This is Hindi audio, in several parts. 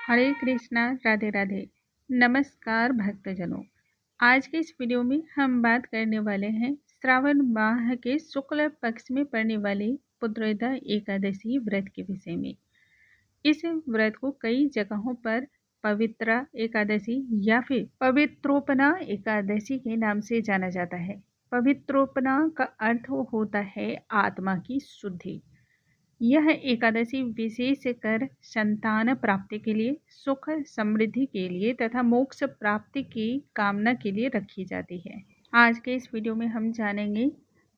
हरे कृष्णा, राधे राधे। नमस्कार भक्तजनों, आज के इस वीडियो में हम बात करने वाले हैं श्रावण माह के शुक्ल पक्ष में पड़ने वाली पुत्रोदा एकादशी व्रत के विषय में। इस व्रत को कई जगहों पर पवित्रा एकादशी या फिर पवित्रोपना एकादशी के नाम से जाना जाता है। पवित्रोपना का अर्थ होता है आत्मा की शुद्धि। यह एकादशी विशेष कर संतान प्राप्ति के लिए, सुख समृद्धि के लिए तथा मोक्ष प्राप्ति की कामना के लिए रखी जाती है। आज के इस वीडियो में हम जानेंगे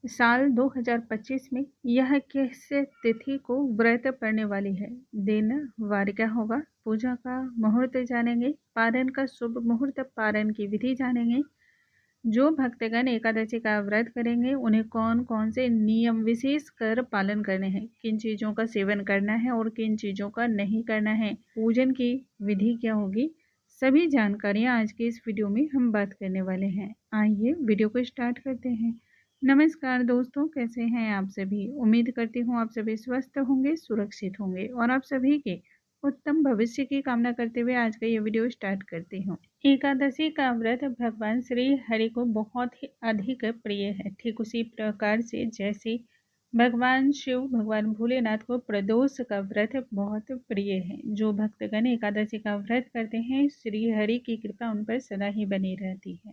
साल 2025 में यह किस तिथि को व्रत पड़ने वाली है, दिन वार क्या होगा, पूजा का मुहूर्त जानेंगे, पारण का शुभ मुहूर्त, पारण की विधि जानेंगे। जो भक्तगण एकादशी का व्रत करेंगे उन्हें कौन कौन से नियम विशेष कर पालन करने हैं, किन चीज़ों का सेवन करना है और किन चीज़ों का नहीं करना है, पूजन की विधि क्या होगी, सभी जानकारियां आज के इस वीडियो में हम बात करने वाले हैं। आइए वीडियो को स्टार्ट करते हैं। नमस्कार दोस्तों, कैसे हैं आप सभी। उम्मीद करती हूँ आप सभी स्वस्थ होंगे, सुरक्षित होंगे और आप सभी के उत्तम भविष्य की कामना करते हुए आज का ये वीडियो स्टार्ट करती हूँ। एकादशी का व्रत भगवान श्री हरि को बहुत ही अधिक प्रिय है। ठीक उसी प्रकार से जैसे भगवान शिव, भगवान भोलेनाथ को प्रदोष का व्रत बहुत प्रिय है। जो भक्तगण एकादशी का व्रत करते हैं, श्री हरि की कृपा उन पर सदा ही बनी रहती है।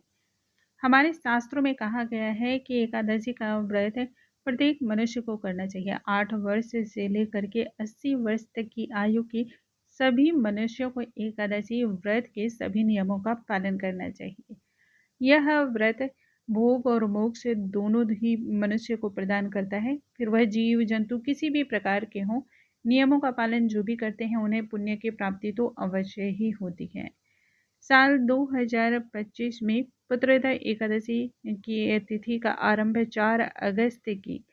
हमारे शास्त्रों में कहा गया है कि एकादशी का व्रत प्रत्येक मनुष्य को करना चाहिए। 8 वर्ष से लेकर के 80 वर्ष तक की आयु के सभी मनुष्यों को एकादशी व्रत के सभी नियमों का पालन करना चाहिए। यह व्रत भोग और मोक्ष दोनों ही मनुष्य को प्रदान करता है। फिर वह जीव जंतु किसी भी प्रकार के हों, नियमों का पालन जो भी करते हैं उन्हें पुण्य की प्राप्ति तो अवश्य ही होती है। साल 2025 में पुत्रोदा एकादशी की तिथि का आरंभ 4 अगस्त की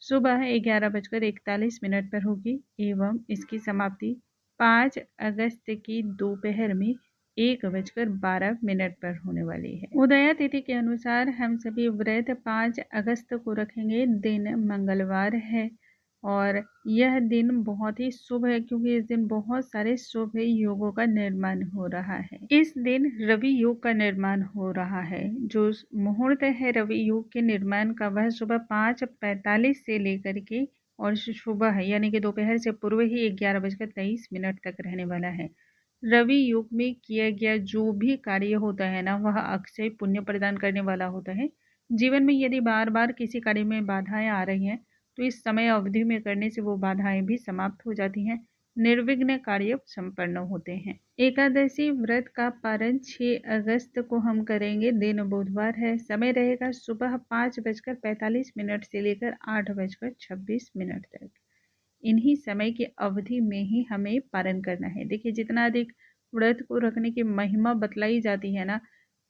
सुबह 11:41 पर होगी एवं इसकी समाप्ति 5 अगस्त की दोपहर में 1:12 पर होने वाली है। उदया तिथि के अनुसार हम सभी व्रत 5 अगस्त को रखेंगे। दिन मंगलवार है और यह दिन बहुत ही शुभ है क्योंकि इस दिन बहुत सारे शुभ योगों का निर्माण हो रहा है। इस दिन रवि योग का निर्माण हो रहा है। जो मुहूर्त है रवि योग के निर्माण का वह सुबह 5:45 से लेकर के और सुबह यानी कि दोपहर से पूर्व ही 11:23 तक रहने वाला है। रवि योग में किया गया जो भी कार्य होता है ना, वह अक्षय पुण्य प्रदान करने वाला होता है। जीवन में यदि बार बार किसी कार्य में बाधाएं आ रही हैं तो इस समय अवधि में करने से वो बाधाएं भी समाप्त हो जाती हैं, निर्विघ्न कार्य संपन्न होते हैं। एकादशी व्रत का पारण 6 अगस्त को हम करेंगे। दिन बुधवार है। समय रहेगा सुबह 5:45 से लेकर 8:26 तक। इन्हीं समय की अवधि में ही हमें पारण करना है। देखिए, जितना अधिक व्रत को रखने की महिमा बतलाई जाती है ना,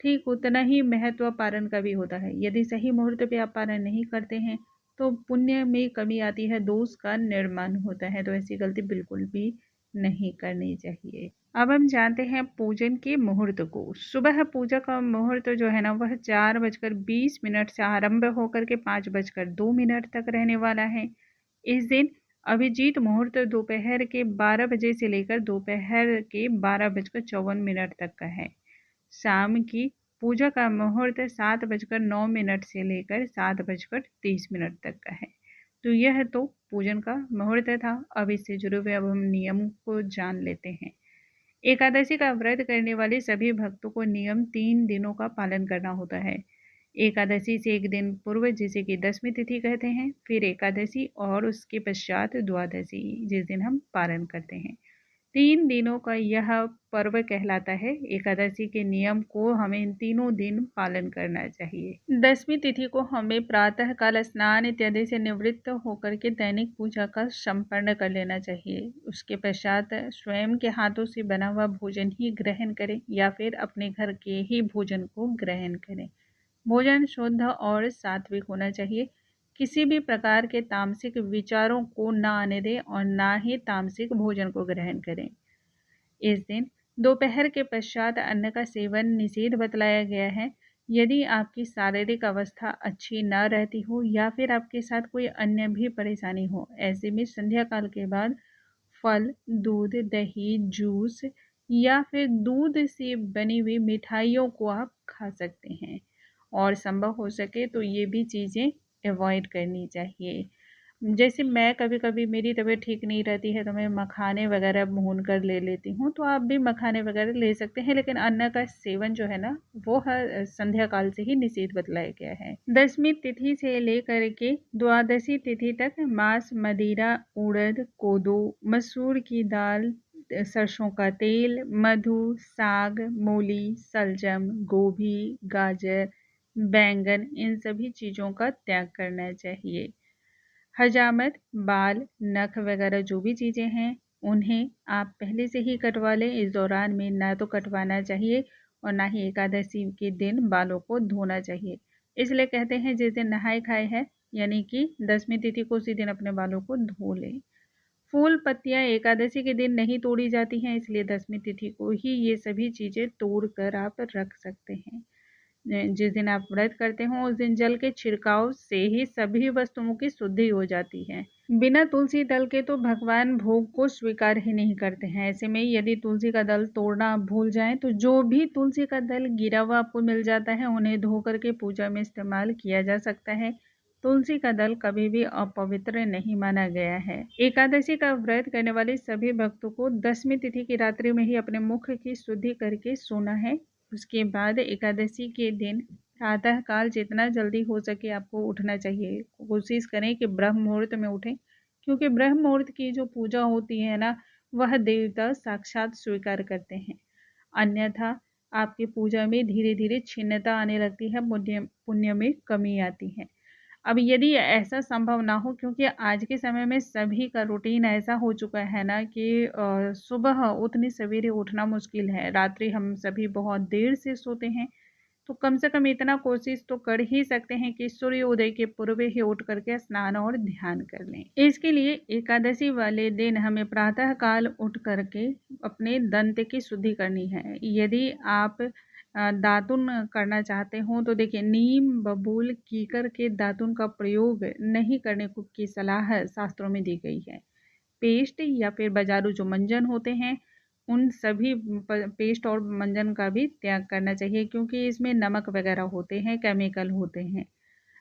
ठीक उतना ही महत्व पारण का भी होता है। यदि सही मुहूर्त पे आप पारण नहीं करते हैं तो पुण्य में कमी आती है, दोष का निर्माण होता है। तो ऐसी गलती बिल्कुल भी नहीं करनी चाहिए। अब हम जानते हैं पूजन के मुहूर्त को। सुबह पूजा का मुहूर्त जो है ना, वह 4:20 से आरंभ होकर के 5:02 तक रहने वाला है। इस दिन अभिजीत मुहूर्त दोपहर के 12 बजे से लेकर दोपहर के 12:54 तक का है। शाम की पूजा का मुहूर्त 7:09 से लेकर 7:30 तक का है। तो यह तो पूजन का मुहूर्त था। अब इससे जुड़े हुए अब हम नियम को जान लेते हैं। एकादशी का व्रत करने वाले सभी भक्तों को नियम 3 दिनों का पालन करना होता है। एकादशी से एक दिन पूर्व, जिसे कि दशमी तिथि कहते हैं, फिर एकादशी और उसके पश्चात द्वादशी, जिस दिन हम पारण करते हैं। 3 दिनों का यह पर्व कहलाता है। एकादशी के नियम को हमें इन तीनों दिन पालन करना चाहिए। दशमी तिथि को हमें प्रातः काल स्नान इत्यादि से निवृत्त होकर के दैनिक पूजा का संपन्न कर लेना चाहिए। उसके पश्चात स्वयं के हाथों से बना हुआ भोजन ही ग्रहण करें या फिर अपने घर के ही भोजन को ग्रहण करें। भोजन शुद्ध और सात्विक होना चाहिए। किसी भी प्रकार के तामसिक विचारों को न आने दें और ना ही तामसिक भोजन को ग्रहण करें। इस दिन दोपहर के पश्चात अन्न का सेवन निषेध बतलाया गया है। यदि आपकी शारीरिक अवस्था अच्छी न रहती हो या फिर आपके साथ कोई अन्य भी परेशानी हो, ऐसे में संध्या काल के बाद फल, दूध, दही, जूस या फिर दूध से बनी हुई मिठाइयों को आप खा सकते हैं। और संभव हो सके तो ये भी चीज़ें अवॉइड करनी चाहिए। जैसे मैं कभी-कभी मेरी तबीयत ठीक नहीं रहती है तो मैं मखाने वगैरह भून कर ले लेती हूँ, तो आप भी मखाने वगैरह ले सकते हैं, लेकिन अन्न का सेवन जो है ना वो हर संध्या काल से ही निषेध बतलाया गया है। 10वीं तिथि से लेकर के द्वादशी तिथि तक मांस, मदिरा, उड़द, कोदो, मसूर की दाल, सरसों का तेल, मधु, साग, मूली, सलजम, गोभी, गाजर, बैंगन, इन सभी चीज़ों का त्याग करना चाहिए। हजामत, बाल, नख वगैरह जो भी चीज़ें हैं उन्हें आप पहले से ही कटवा लें। इस दौरान में ना तो कटवाना चाहिए और ना ही एकादशी के दिन बालों को धोना चाहिए। इसलिए कहते हैं जिस दिन नहाए खाए है, यानी कि 10वीं तिथि को उसी दिन अपने बालों को धो लें। फूल पत्तियां एकादशी के दिन नहीं तोड़ी जाती हैं, इसलिए 10वीं तिथि को ही ये सभी चीज़ें तोड़ कर आप रख सकते हैं। जिस दिन आप व्रत करते हो उस दिन जल के छिड़काव से ही सभी वस्तुओं की शुद्धि हो जाती है। बिना तुलसी दल के तो भगवान भोग को स्वीकार ही नहीं करते हैं। ऐसे में यदि तुलसी का दल तोड़ना आप भूल जाएं तो जो भी तुलसी का दल गिरा हुआ आपको मिल जाता है उन्हें धो करके पूजा में इस्तेमाल किया जा सकता है। तुलसी का दल कभी भी अपवित्र नहीं माना गया है। एकादशी का व्रत करने वाले सभी भक्तों को 10वीं तिथि की रात्रि में ही अपने मुख की शुद्धि करके सोना है। उसके बाद एकादशी के दिन प्रातः काल जितना जल्दी हो सके आपको उठना चाहिए। कोशिश करें कि ब्रह्म मुहूर्त में उठें, क्योंकि ब्रह्म मुहूर्त की जो पूजा होती है ना वह देवता साक्षात स्वीकार करते हैं। अन्यथा आपकी पूजा में धीरे धीरे छिन्नता आने लगती है, पुण्य में कमी आती है। अब यदि ऐसा संभव ना हो, क्योंकि आज के समय में सभी का रूटीन ऐसा हो चुका है ना कि सुबह उतनी सवेरे उठना मुश्किल है, रात्रि हम सभी बहुत देर से सोते हैं, तो कम से कम इतना कोशिश तो कर ही सकते हैं कि सूर्योदय के पूर्व ही उठ करके स्नान और ध्यान कर लें। इसके लिए एकादशी वाले दिन हमें प्रातः काल उठ करके अपने दंत की शुद्धि करनी है। यदि आप दातुन करना चाहते हो तो देखिए, नीम, बबूल, कीकर के दातुन का प्रयोग नहीं करने की सलाह शास्त्रों में दी गई है। पेस्ट या फिर बाजारू जो मंजन होते हैं उन सभी पेस्ट और मंजन का भी त्याग करना चाहिए, क्योंकि इसमें नमक वगैरह होते हैं, केमिकल होते हैं।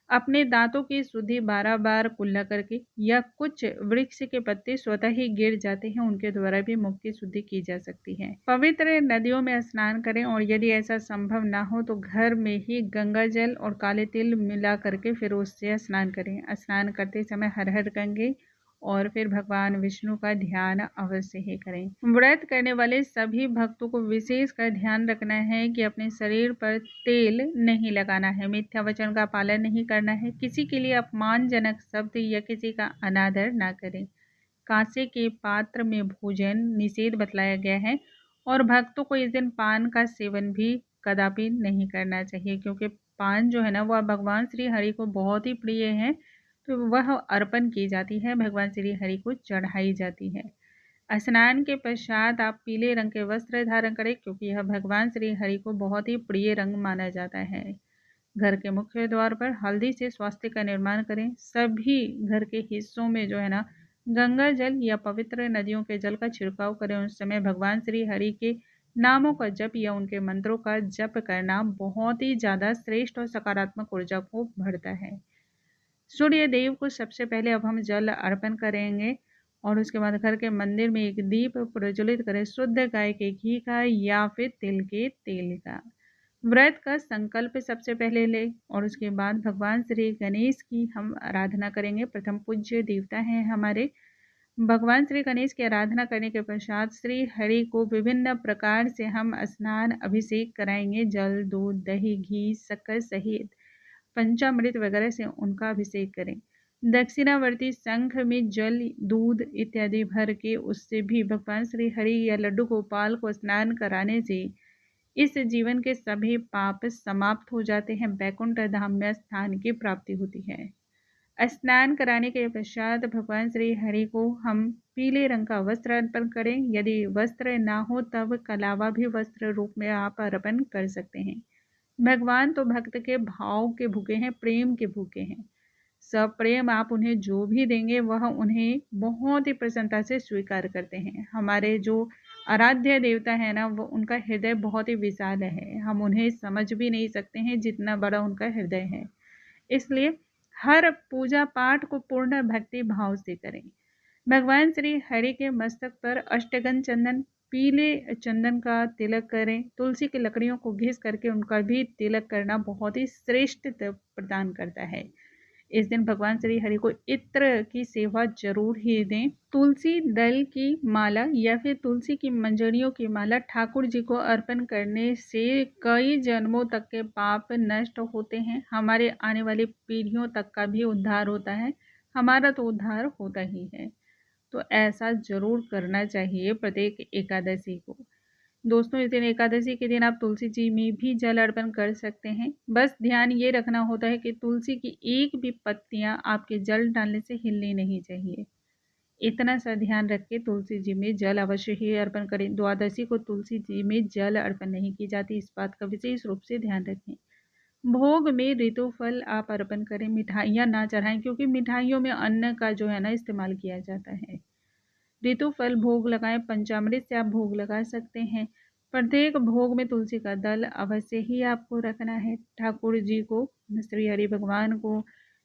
अपने दांतों की शुद्धि 12 बार कुल्ला करके, या कुछ वृक्ष के पत्ते स्वतः ही गिर जाते हैं उनके द्वारा भी मुख की शुद्धि की जा सकती है। पवित्र नदियों में स्नान करें, और यदि ऐसा संभव ना हो तो घर में ही गंगा जल और काले तिल मिला करके फिर उससे स्नान करें। स्नान करते समय हर हर गंगे और फिर भगवान विष्णु का ध्यान अवश्य ही करें। व्रत करने वाले सभी भक्तों को विशेष कर ध्यान रखना है कि अपने शरीर पर तेल नहीं लगाना है, मिथ्या वचन का पालन नहीं करना है, किसी के लिए अपमानजनक शब्द या किसी का अनादर ना करें। कांसे के पात्र में भोजन निषेध बतलाया गया है, और भक्तों को इस दिन पान का सेवन भी कदापि नहीं करना चाहिए, क्योंकि पान जो है ना वह भगवान श्री हरि को बहुत ही प्रिय है, तो वह अर्पण की जाती है, भगवान श्री हरि को चढ़ाई जाती है। स्नान के पश्चात आप पीले रंग के वस्त्र धारण करें, क्योंकि यह भगवान श्री हरि को बहुत ही प्रिय रंग माना जाता है। घर के मुख्य द्वार पर हल्दी से स्वास्तिक का निर्माण करें। सभी घर के हिस्सों में जो है ना गंगा जल या पवित्र नदियों के जल का छिड़काव करें। उस समय भगवान श्री हरि के नामों का जप या उनके मंत्रों का जप करना बहुत ही ज़्यादा श्रेष्ठ और सकारात्मक ऊर्जा को भरता है। सूर्य देव को सबसे पहले अब हम जल अर्पण करेंगे, और उसके बाद घर के मंदिर में एक दीप प्रज्वलित करें, शुद्ध गाय के घी का या फिर तिल के तेल का। व्रत का संकल्प सबसे पहले ले, और उसके बाद भगवान श्री गणेश की हम आराधना करेंगे। प्रथम पूज्य देवता हैं हमारे भगवान श्री गणेश की आराधना करने के पश्चात श्री हरि को विभिन्न प्रकार से हम स्नान अभिषेक कराएंगे। जल, दूध, दही, घी, शक्कर सहित पंचामृत वगैरह से उनका अभिषेक करें। दक्षिणावर्ती शंख में जल, दूध इत्यादि भर के उससे भी भगवान श्री हरि या लड्डू गोपाल को स्नान कराने से इस जीवन के सभी पाप समाप्त हो जाते हैं, बैकुंठ धाम में स्थान की प्राप्ति होती है। स्नान कराने के पश्चात भगवान श्री हरि को हम पीले रंग का वस्त्र अर्पण करें। यदि वस्त्र ना हो तब कलावा भी वस्त्र रूप में आप अर्पण कर सकते हैं। भगवान तो भक्त के भाव के भूखे हैं, प्रेम के भूखे हैं। सब प्रेम आप उन्हें जो भी देंगे वह उन्हें बहुत ही प्रसन्नता से स्वीकार करते हैं। हमारे जो आराध्य देवता है ना, वो उनका हृदय बहुत ही विशाल है, हम उन्हें समझ भी नहीं सकते हैं जितना बड़ा उनका हृदय है। इसलिए हर पूजा पाठ को पूर्ण भक्ति भाव से करें। भगवान श्री हरि के मस्तक पर अष्टगंध चंदन, पीले चंदन का तिलक करें। तुलसी की लकड़ियों को घिस करके उनका भी तिलक करना बहुत ही श्रेष्ठ प्रदान करता है। इस दिन भगवान श्री हरि को इत्र की सेवा जरूर ही दें। तुलसी दल की माला या फिर तुलसी की मंजरियों की माला ठाकुर जी को अर्पण करने से कई जन्मों तक के पाप नष्ट होते हैं। हमारे आने वाली पीढ़ियों तक का भी उद्धार होता है, हमारा तो उद्धार होता ही है। तो ऐसा जरूर करना चाहिए प्रत्येक एकादशी को। दोस्तों, इस दिन एकादशी के दिन आप तुलसी जी में भी जल अर्पण कर सकते हैं। बस ध्यान ये रखना होता है कि तुलसी की एक भी पत्तियां आपके जल डालने से हिलनी नहीं चाहिए। इतना सा ध्यान रख के तुलसी जी में जल अवश्य ही अर्पण करें। द्वादशी को तुलसी जी में जल अर्पण नहीं की जाती, इस बात का विशेष रूप से ध्यान रखें। भोग में ऋतु फल आप अर्पण करें, मिठाइयाँ ना चढ़ाएं, क्योंकि मिठाइयों में अन्न का जो है ना इस्तेमाल किया जाता है। ऋतु फल भोग लगाएं, पंचामृत से आप भोग लगा सकते हैं। प्रत्येक भोग में तुलसी का दल अवश्य ही आपको रखना है। ठाकुर जी को, श्री हरि भगवान को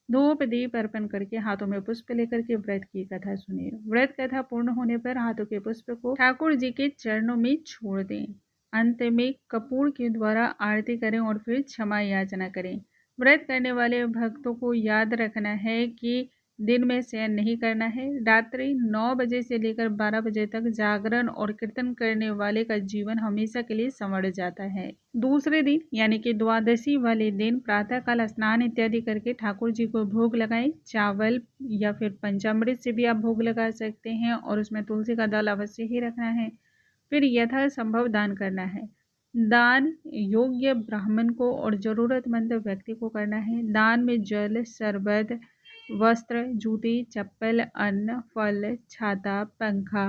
धूप दीप अर्पण करके हाथों में पुष्प लेकर के व्रत की कथा सुनिए। व्रत कथा पूर्ण होने पर हाथों के पुष्प को ठाकुर जी के चरणों में छोड़ दें। अंत में कपूर के द्वारा आरती करें और फिर क्षमा याचना करें। व्रत करने वाले भक्तों को याद रखना है कि दिन में शयन नहीं करना है। रात्रि 9 बजे से लेकर 12 बजे तक जागरण और कीर्तन करने वाले का जीवन हमेशा के लिए संवर जाता है। दूसरे दिन यानी कि द्वादशी वाले दिन प्रातःकाल स्नान इत्यादि करके ठाकुर जी को भोग लगाएं। चावल या फिर पंचामृत से भी आप भोग लगा सकते हैं और उसमें तुलसी का दल अवश्य ही रखना है। फिर यथासंभव दान करना है। दान योग्य ब्राह्मण को और जरूरतमंद व्यक्ति को करना है। दान में जल, शरबत, वस्त्र, जूते, चप्पल, अन्न, फल, छाता, पंखा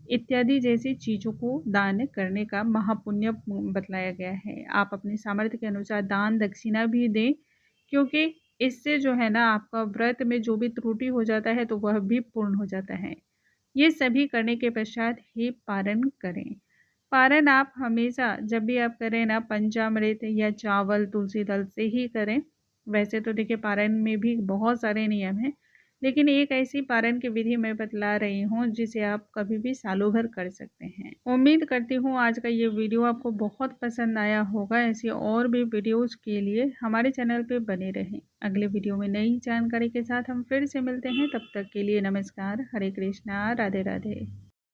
इत्यादि जैसी चीज़ों को दान करने का महापुण्य बतलाया गया है। आप अपनी सामर्थ्य के अनुसार दान दक्षिणा भी दें, क्योंकि इससे जो है ना आपका व्रत में जो भी त्रुटि हो जाता है तो वह भी पूर्ण हो जाता है। ये सभी करने के पश्चात ही पारण करें। पारण आप हमेशा जब भी आप करें ना पंचामृत या चावल तुलसी दल से ही करें। वैसे तो देखिए पारण में भी बहुत सारे नियम हैं, लेकिन एक ऐसी पारण की विधि मैं बतला रही हूँ जिसे आप कभी भी सालों भर कर सकते हैं। उम्मीद करती हूँ आज का ये वीडियो आपको बहुत पसंद आया होगा। ऐसी और भी वीडियोज़ के लिए हमारे चैनल पे बने रहें। अगले वीडियो में नई जानकारी के साथ हम फिर से मिलते हैं। तब तक के लिए नमस्कार, हरे कृष्णा, राधे राधे।